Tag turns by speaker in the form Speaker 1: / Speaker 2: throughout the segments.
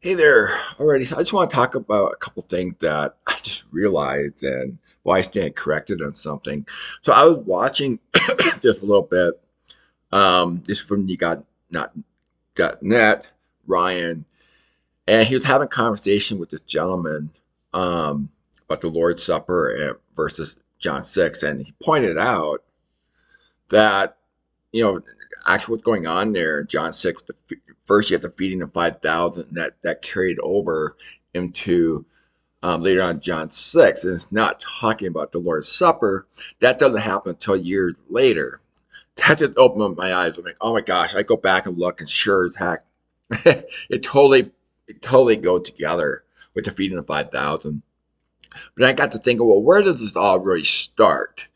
Speaker 1: Hey there. Alrighty, I just want to talk about a couple things that I just realized and why I stand corrected on something. So I was watching just a little bit. This from you got net Ryan, and he was having a conversation with this gentleman about the Lord's Supper versus John 6, and he pointed out that you know, actually what's going on there, John 6, first you have the feeding of 5,000 that carried over into later on John 6. And it's not talking about the Lord's Supper. That doesn't happen until years later. That just opened up my eyes. I'm like, oh my gosh, I go back and look, and sure as heck, it totally go together with the feeding of 5,000. But I got to thinking, well, where does this all really start?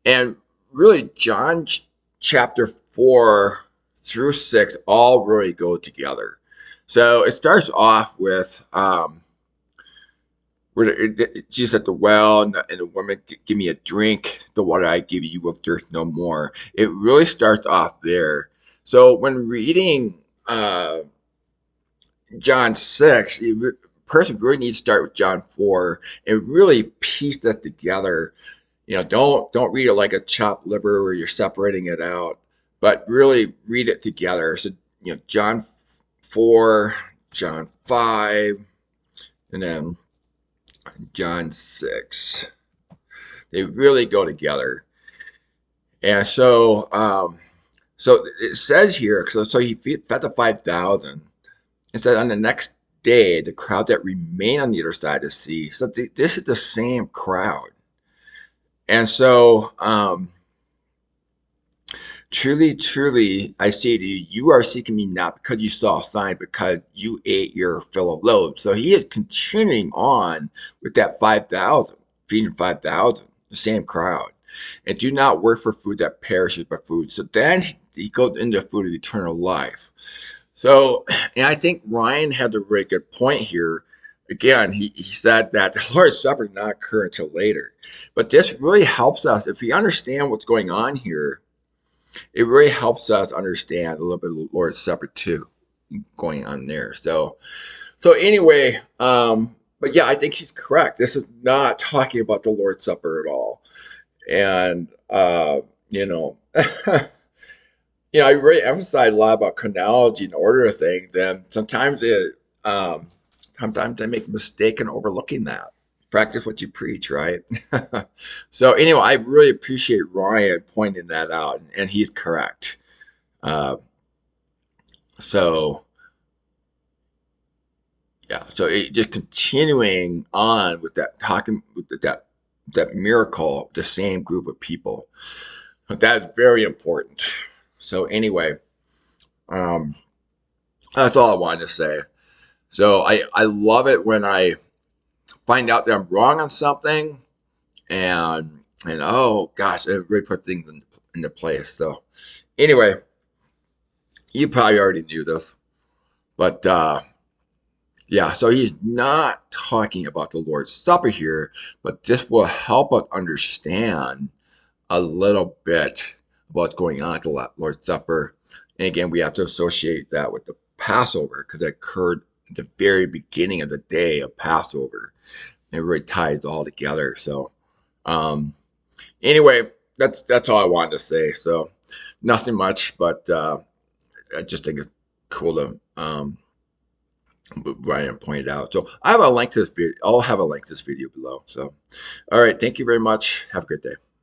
Speaker 1: And really, John chapter 4 through 6 all really go together. So it starts off with where Jesus at the well, and the woman, give me a drink. The water I give you will thirst no more. It really starts off there. So when reading John 6, person really needs to start with John 4 and really piece that together. Don't read it like a chopped liver where you're separating it out, but really read it together. So, John 4, John 5, and then John 6. They really go together. And so it says here, so he fed the 5,000. It said on the next day, the crowd that remained on the other side of the sea. So this is the same crowd. And so, truly, truly, I say to you, you are seeking me not because you saw a sign, because you ate your fill of loaves. So he is continuing on with that 5,000, feeding 5,000, the same crowd. And do not work for food that perishes, but food. So then he goes into food of eternal life. So, and I think Ryan had a very good point here. Again, he said that the Lord's Supper did not occur until later. But this really helps us. If we understand what's going on here, it really helps us understand a little bit of the Lord's Supper too, going on there. So anyway, but yeah, I think he's correct. This is not talking about the Lord's Supper at all. And, you know, I really emphasize a lot about chronology and order of things, and sometimes I make a mistake in overlooking that. Practice what you preach, right? So anyway, I really appreciate Ryan pointing that out, and he's correct. Uh, so yeah, so just continuing on with that, talking with that miracle, the same group of people. That's very important. So anyway, um, that's all I wanted to say. So I love it when I find out that I'm wrong on something, and oh gosh, it really put things into place. So anyway, you probably already knew this, but yeah. So he's not talking about the Lord's Supper here, but this will help us understand a little bit of what's going on at the Lord's Supper. And again, we have to associate that with the Passover because it occurred at the very beginning of the day of Passover. It really ties all together. So, um, anyway, that's all I wanted to say. So, nothing much, but I just think it's cool to Brian pointed out. So, I have a link to this video. I'll have a link to this video below. So, all right, thank you very much. Have a good day.